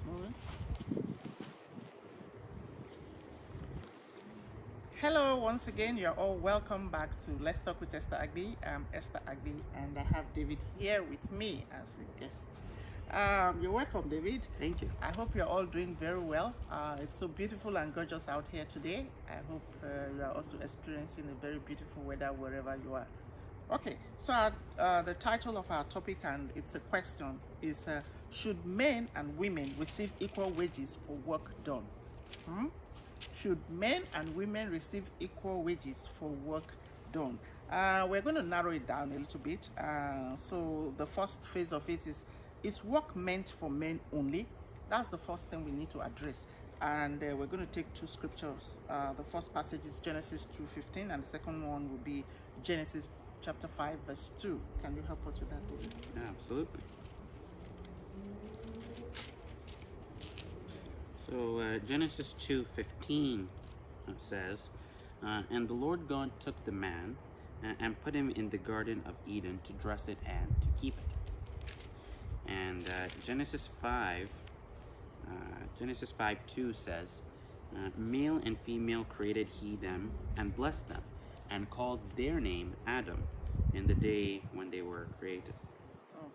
Moving. Hello, once again, you're all welcome back to Let's Talk with Esther Agbi. I'm Esther Agbi, and I have David here with me as a guest. You're welcome, David. Thank you. I hope you're all doing very well. It's so beautiful and gorgeous out here today. I hope you are also experiencing a very beautiful weather wherever you are. Okay, so the title of our topic, and it's a question, is should men and women receive equal wages for work done? Should men and women receive equal wages for work done? We're going to narrow it down a little bit. So the first phase of it is work meant for men only? That's the first thing we need to address. And we're going to take two scriptures. The first passage is Genesis 2:15, and the second one will be Genesis chapter 5 verse 2. Can you help us with that, David? Absolutely. So Genesis 2:15 says, and the Lord God took the man and put him in the Garden of Eden to dress it and to keep it. And Genesis 5:2 says, male and female created he them and blessed them and called their name Adam in the day when they were created.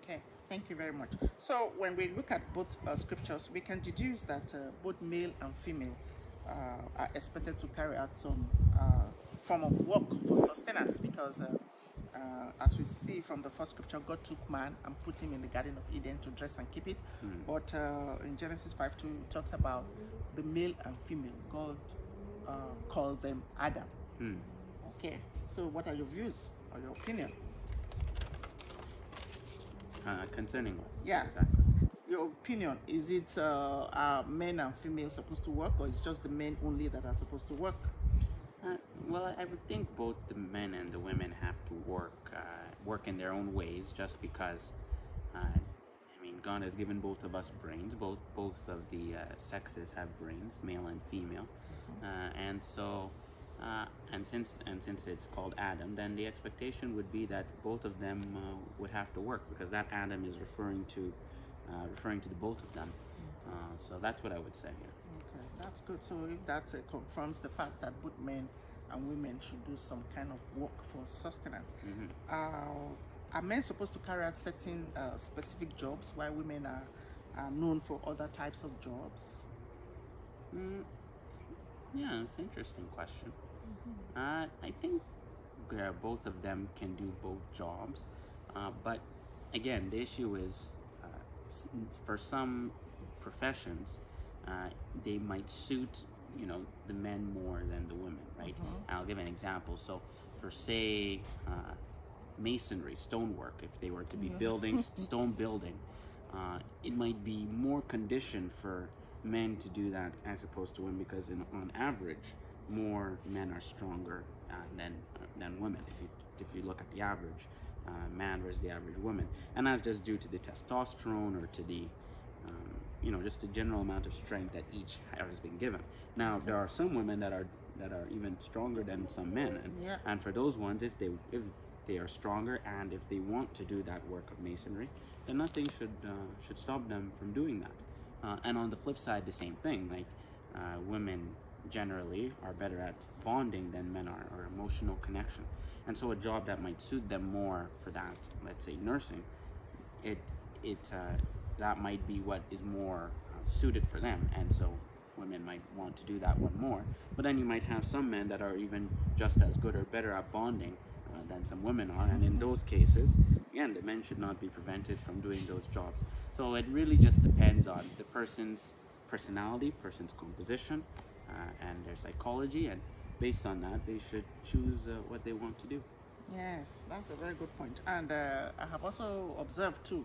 Okay, thank you very much. So when we look at both scriptures, we can deduce that both male and female are expected to carry out some form of work for sustenance, because as we see from the first scripture, God took man and put him in the Garden of Eden to dress and keep it. But in Genesis 5:2, it talks about the male and female. God called them Adam. Okay, so what are your views or your opinion? Concerning what? Yeah. Exactly. Your opinion, is it are men and female supposed to work, or it's just the men only that are supposed to work? Well, I would think both the men and the women have to work in their own ways, just because, God has given both of us brains. Both of the sexes have brains, male and female, and so, and since it's called Adam, then the expectation would be that both of them would have to work, because that Adam is referring to the both of them. So that's what I would say. Yeah. Okay, that's good. So if that confirms the fact that both men and women should do some kind of work for sustenance, are men supposed to carry out certain specific jobs while women are known for other types of jobs? Yeah, it's an interesting question. I think both of them can do both jobs, but again, the issue is for some professions, they might suit the men more than the women, right? I'll give an example. So for, say, masonry, stonework, if they were to be building stone building, it might be more conditioned for men to do that as opposed to women, because on average more men are stronger than women. If you look at the average man versus the average woman, and that's just due to the testosterone, or to the just the general amount of strength that each has been given. Now there are some women that are even stronger than some men, and for those ones, if they are stronger and if they want to do that work of masonry, then nothing should stop them from doing that. And on the flip side, the same thing. Like women generally are better at bonding than men are, or emotional connection. And so a job that might suit them more for that, let's say nursing, that might be what is more suited for them, and so women might want to do that one more. But then you might have some men that are even just as good or better at bonding than some women are, and in those cases, again, the men should not be prevented from doing those jobs. So it really just depends on the person's personality, person's composition, and their psychology, and based on that, they should choose what they want to do. Yes, that's a very good point. And I have also observed too,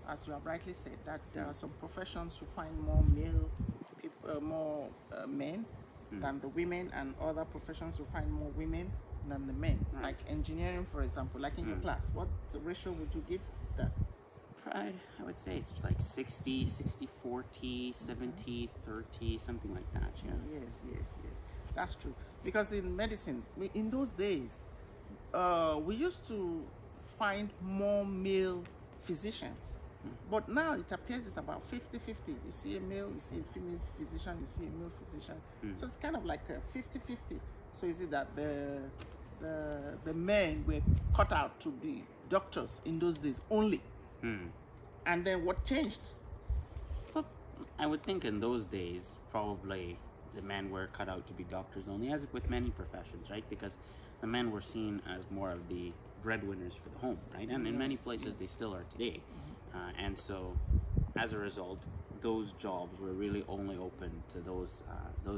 as you have rightly said, that there are some professions who find more male people, more men than the women, and other professions who find more women than the men. Like engineering, for example. Like in your class, what ratio would you give that? I would say it's like 60, 40, 70, 30, something like that. Yeah. Yes. That's true. Because in medicine, in those days, we used to find more male physicians But now it appears it's about 50-50. You see a male, you see a female physician, you see a male physician. So it's kind of like a 50-50. So is it that the men were cut out to be doctors in those days only? And then what changed? Well, I would think in those days, probably the men were cut out to be doctors only, as with many professions, right? Because the men were seen as more of the breadwinners for the home, right? And in many places, they still are today. And so, as a result, those jobs were really only open to those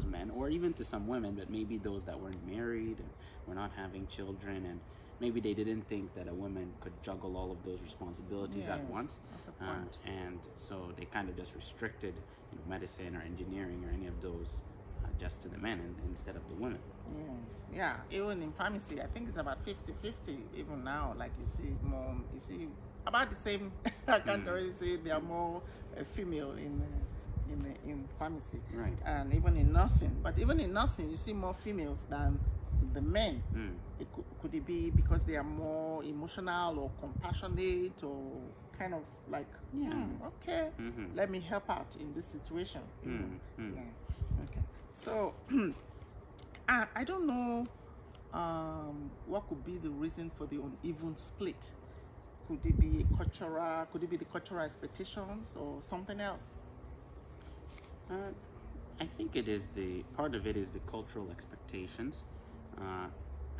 men, or even to some women, but maybe those that weren't married and were not having children, and maybe they didn't think that a woman could juggle all of those responsibilities at once. That's a point. And so they kind of just restricted medicine or engineering or any of those just to the men instead of the women. Yes, yeah. Even in pharmacy, I think it's about 50-50. Even now, like you see about the same. I can't already say there are more female in pharmacy, Right. and even in nursing. But even in nursing, you see more females than the men. Could it be because they are more emotional or compassionate, or kind of like, okay, let me help out in this situation. Yeah. Okay. So I don't know what could be the reason for the uneven split. Could it be the cultural expectations or something else? I think it is part of it is the cultural expectations,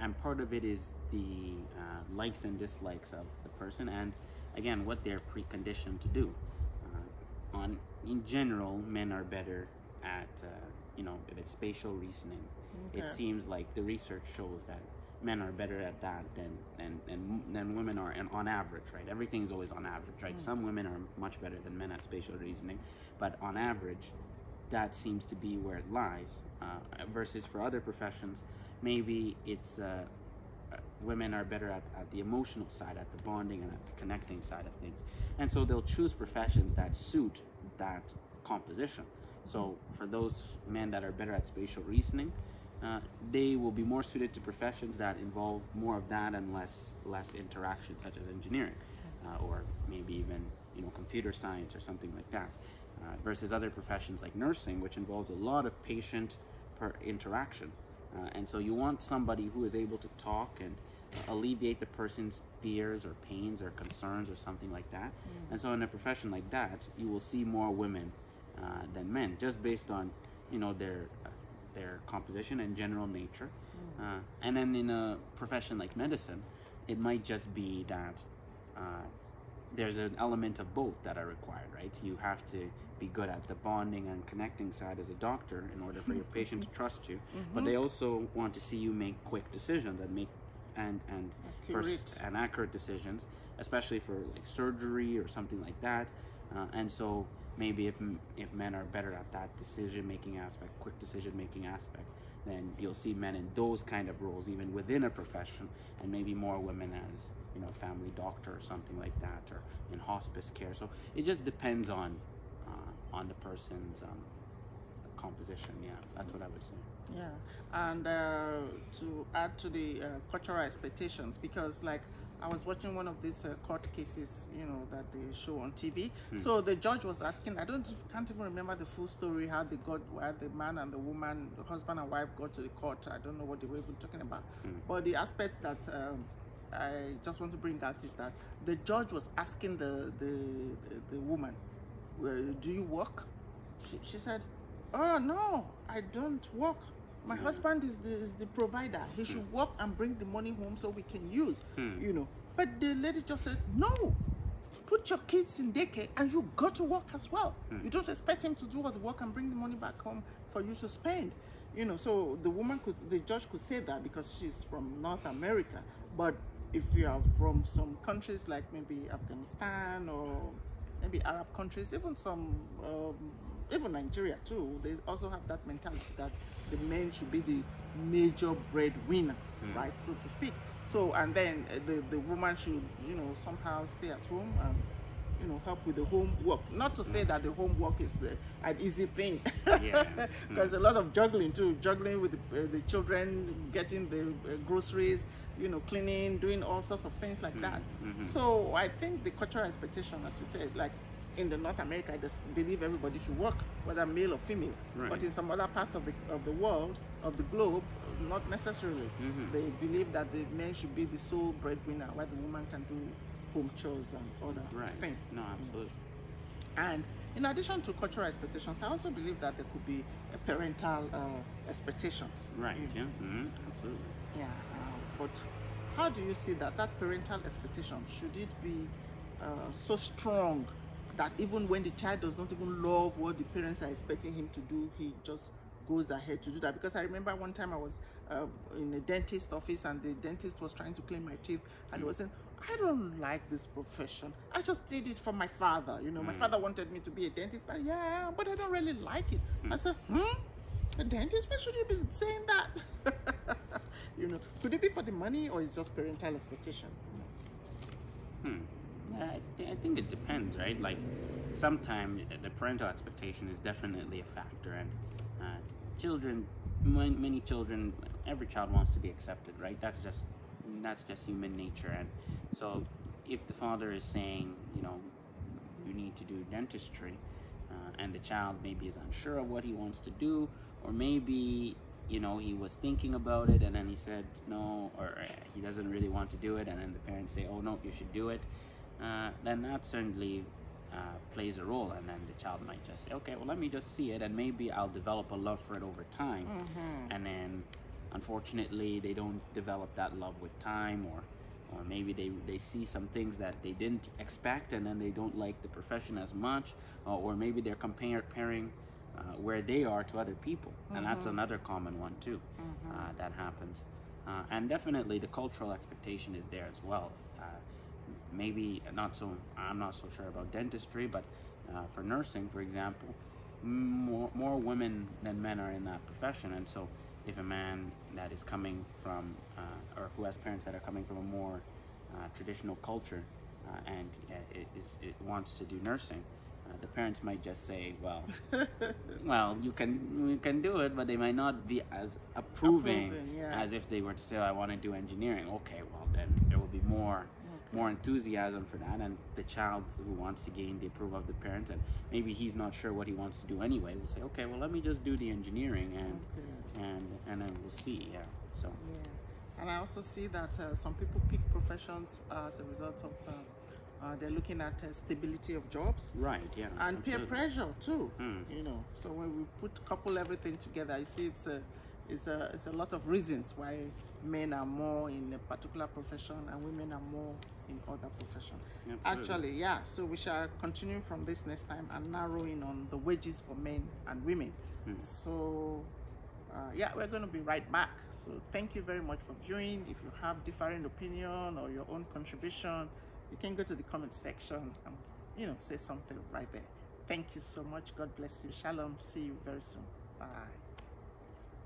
and part of it is the likes and dislikes of the person, and again, what they're preconditioned to do. In general, men are better at if it's spatial reasoning. Okay. It seems like the research shows that men are better at that than women are, and on average, right? Everything's always on average, right? Some women are much better than men at spatial reasoning, but on average, that seems to be where it lies. Versus for other professions, maybe it's women are better at the emotional side, at the bonding and at the connecting side of things, and so they'll choose professions that suit that composition. So for those men that are better at spatial reasoning, they will be more suited to professions that involve more of that and less interaction, such as engineering, or maybe even computer science or something like that. Versus other professions like nursing, which involves a lot of patient interaction, and so you want somebody who is able to talk and alleviate the person's fears or pains or concerns or something like that. And so in a profession like that, you will see more women than men, just based on their composition and general nature. And then in a profession like medicine, it might just be that there's an element of both that are required, right? You have to be good at the bonding and connecting side as a doctor in order for your patient to trust you, but they also want to see you make quick decisions and make and accurate decisions, especially for like surgery or something like that. And so maybe if men are better at that decision-making aspect, quick decision-making aspect, then you'll see men in those kind of roles even within a profession, and maybe more women as family doctor or something like that, or in hospice care. So it just depends on the person's composition. Yeah, that's what I would say. Yeah, and to add to the cultural expectations, because like I was watching one of these court cases, that they show on TV. So the judge was asking, can't even remember the full story, how the man and the woman, the husband and wife got to the court. I don't know what they were even talking about. But the aspect that I just want to bring out is that the judge was asking the woman, do you work? She said, oh no, I don't work. My husband is the provider. He should work and bring the money home so we can use, But the lady just said, no, put your kids in daycare and you got to work as well. You don't expect him to do all the work and bring the money back home for you to spend. So the judge could say that because she's from North America. But if you are from some countries like maybe Afghanistan or maybe Arab countries, even Nigeria too, they also have that mentality that the men should be the major breadwinner, right, so to speak. So, and then the woman should, somehow stay at home and help with the homework. Not to say that the homework is an easy thing, Yeah. because a lot of juggling too, juggling with the children, getting the groceries, cleaning, doing all sorts of things like that. So I think the cultural expectation, as you said, like in the North America, I just believe everybody should work, whether male or female. Right. But in some other parts of the world, of the globe, not necessarily. They believe that the man should be the sole breadwinner, while the woman can do home chores and other things. No, absolutely. And in addition to cultural expectations, I also believe that there could be parental expectations. Right. Yeah. Absolutely. Yeah. But how do you see that parental expectation, should it be so strong that even when the child does not even love what the parents are expecting him to do, he just goes ahead to do that? Because I remember one time I was in a dentist office, and the dentist was trying to clean my teeth, and he was saying, I don't like this profession. I just did it for my father. My father wanted me to be a dentist. Yeah, but I don't really like it. I said, a dentist? Why should you be saying that? Could it be for the money, or is just parental expectation? I think it depends, right? Like, sometimes the parental expectation is definitely a factor, and children, many children, every child wants to be accepted, right? That's just human nature. And so if the father is saying, you need to do dentistry, and the child maybe is unsure of what he wants to do, or maybe he was thinking about it and then he said no, or he doesn't really want to do it, and then the parents say, oh no, you should do it, then that certainly plays a role, and then the child might just say, okay, well, let me just see it, and maybe I'll develop a love for it over time. And then unfortunately they don't develop that love with time, or maybe they see some things that they didn't expect, and then they don't like the profession as much, or maybe they're comparing where they are to other people, and that's another common one too. That happens, and definitely the cultural expectation is there as well. Maybe I'm not so sure about dentistry, but for nursing, for example, more women than men are in that profession, and so if a man that is coming from or who has parents that are coming from a more traditional culture, and it wants to do nursing, the parents might just say, well, you can do it, but they might not be as approving as if they were to say, I want to do engineering. Okay, well, then there will be more enthusiasm for that, and the child who wants to gain the approval of the parents, and maybe he's not sure what he wants to do anyway, will say, okay, well, let me just do the engineering, and then we'll see. So and I also see that some people pick professions as a result of they're looking at stability of jobs, right? Yeah, and absolutely. peer pressure too. So when we couple everything together, you see it's a lot of reasons why men are more in a particular profession and women are more in other professions. Actually, so we shall continue from this next time and narrow in on the wages for men and women. So we're going to be right back. So thank you very much for viewing. If you have differing opinion or your own contribution, you can go to the comment section and say something right there. Thank you so much. God bless you. Shalom. See you very soon. Bye.